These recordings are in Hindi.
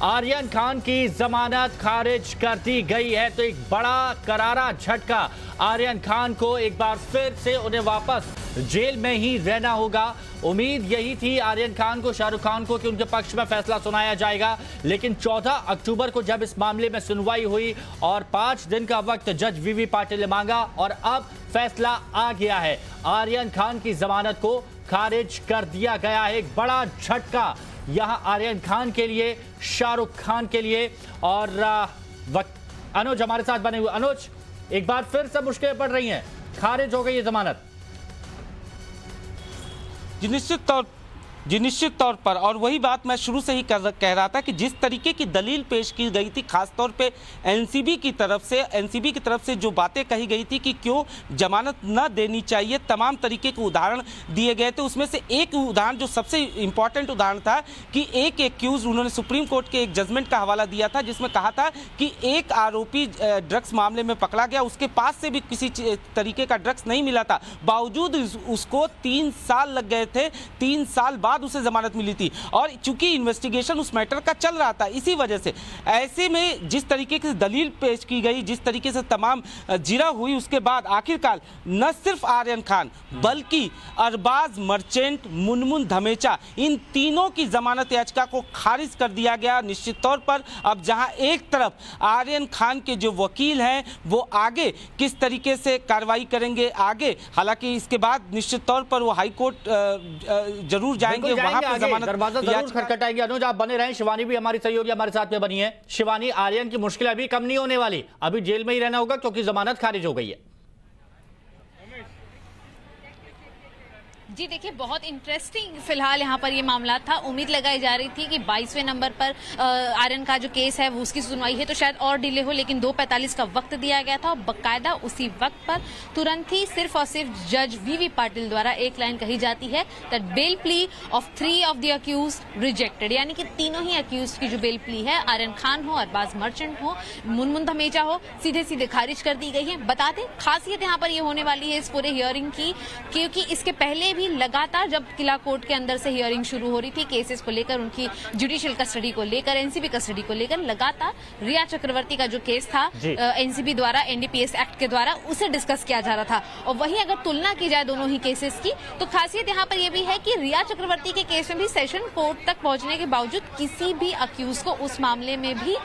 आर्यन खान की जमानत खारिज कर दी गई है। तो एक बड़ा करारा झटका आर्यन खान को, एक बार फिर से उन्हें वापस जेल में ही रहना होगा। उम्मीद यही थी आर्यन खान को, शाहरुख खान को, कि उनके पक्ष में फैसला सुनाया जाएगा, लेकिन 14 अक्टूबर को जब इस मामले में सुनवाई हुई और 5 दिन का वक्त जज वीवी पाटिल ने मांगा और अब फैसला आ गया है। आर्यन खान की जमानत को खारिज कर दिया गया है। एक बड़ा झटका यहां आर्यन खान के लिए, शाहरुख खान के लिए। और अनुज हमारे साथ बने हुए। अनुज, एक बार फिर से मुश्किलें पड़ रही हैं, खारिज हो गई है जमानत। जी निश्चित तौर पर, और वही बात मैं शुरू से ही कह रहा था कि जिस तरीके की दलील पेश की गई थी, खासतौर पे एनसीबी की तरफ से जो बातें कही गई थी कि क्यों जमानत न देनी चाहिए, तमाम तरीके के उदाहरण दिए गए थे। उसमें से एक उदाहरण जो सबसे इंपॉर्टेंट उदाहरण था कि एक एक्यूज, उन्होंने सुप्रीम कोर्ट के एक जजमेंट का हवाला दिया था जिसमें कहा था कि एक आरोपी ड्रग्स मामले में पकड़ा गया, उसके पास से भी किसी तरीके का ड्रग्स नहीं मिला था, बावजूद उसको 3 साल लग गए थे, 3 साल बाद उसे जमानत मिली थी। और चूंकि इन्वेस्टिगेशन उस मैटर का चल रहा था, इसी वजह से ऐसे में जिस तरीके से दलील पेश की गई, जिस तरीके से तमाम जिरा हुई, उसके बाद आखिरकार न सिर्फ आर्यन खान बल्कि अरबाज मर्चेंट, मुनमुन धमेचा, इन तीनों की जमानत याचिका को खारिज कर दिया गया। निश्चित तौर पर अब जहां एक तरफ आर्यन खान के जो वकील हैं वो आगे किस तरीके से कार्रवाई करेंगे आगे, हालांकि इसके बाद निश्चित तौर पर वो हाई कोर्ट जरूर जाएंगे, वहां पे जमानत दरवाजा जरूर खटखटाएंगे। अनुज, आप बने रहें। शिवानी भी हमारी सहयोगी हमारे साथ में बनी है। शिवानी, आर्यन की मुश्किल अभी कम नहीं होने वाली, अभी जेल में ही रहना होगा क्योंकि जमानत खारिज हो गई है। जी देखिए, बहुत इंटरेस्टिंग फिलहाल यहाँ पर ये मामला था। उम्मीद लगाई जा रही थी कि 22वें नंबर पर आर्यन का जो केस है वो उसकी सुनवाई है तो शायद और डिले हो, लेकिन 2:45 का वक्त दिया गया था और बकायदा उसी वक्त पर तुरंत ही सिर्फ और सिर्फ जज वीवी पाटिल द्वारा एक लाइन कही जाती है that bell plea of 3 of the accused rejected, यानी कि तीनों ही अक्यूज्ड की जो बेल प्ली है, आर्यन खान हो, अरबाज मर्चेंट हो, मुनमुन धमेचा हो, सीधे सीधे खारिज कर दी गई है। बता दें, खासियत यहाँ पर ये होने वाली है इस पूरे हियरिंग की, क्योंकि इसके पहले भी लगातार जब किला कोर्ट के अंदर से हियरिंग शुरू हो रही थी केसेस को लेकर, उनकी जुडिशियल कस्टडी को लेकर, एनसीबी कस्टडी को लेकर, लगातार रिया चक्रवर्ती का जो केस था एनसीबी द्वारा, एनडीपीएस एक्ट के द्वारा, उसे डिस्कस किया जा रहा था। और वहीं अगर तुलना की जाए दोनों ही केसेस की तो खासियत यहाँ पर यह भी है कि रिया चक्रवर्ती के केस में भी सेशन कोर्ट तक पहुंचने के बावजूद किसी भी अक्यूज को उस मामले में भी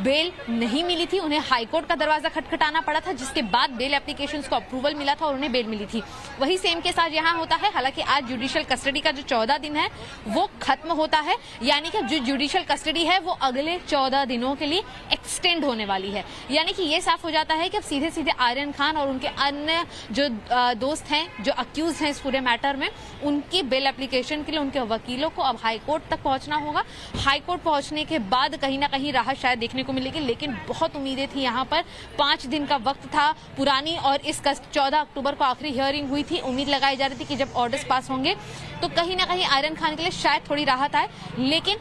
बेल नहीं मिली थी। उन्हें हाईकोर्ट का दरवाजा खटखटाना पड़ा था, जिसके बाद बेल एप्लीकेशन को अप्रूवल मिला था और उन्हें बेल मिली थी। वही सेम के साथ यहाँ होता है। हालांकि आज जुडिशियल कस्टडी का जो 14 दिन है वो खत्म होता है, यानी कि जो जुडिशियल कस्टडी है वो अगले 14 दिनों के लिए एक्सटेंड होने वाली है। यानी कि ये साफ हो जाता है कि अब सीधे सीधे आर्यन खान और उनके अन्य जो दोस्त हैं, जो अक्यूज हैं इस पूरे मैटर में, उनकी बेल एप्लीकेशन के लिए उनके वकीलों को अब हाई कोर्ट तक पहुंचना होगा। हाई कोर्ट पहुंचने के बाद कहीं ना कहीं राहत शायद देखने को मिलेगी, लेकिन बहुत उम्मीदें थी। यहाँ पर 5 दिन का वक्त था पुरानी, और इस 14 अक्टूबर को आखिरी हियरिंग हुई थी। उम्मीद लगाई जा रही थी कि जब ऑर्डर्स पास होंगे तो कहीं ना कहीं आर्यन खान के लिए शायद थोड़ी राहत आए, लेकिन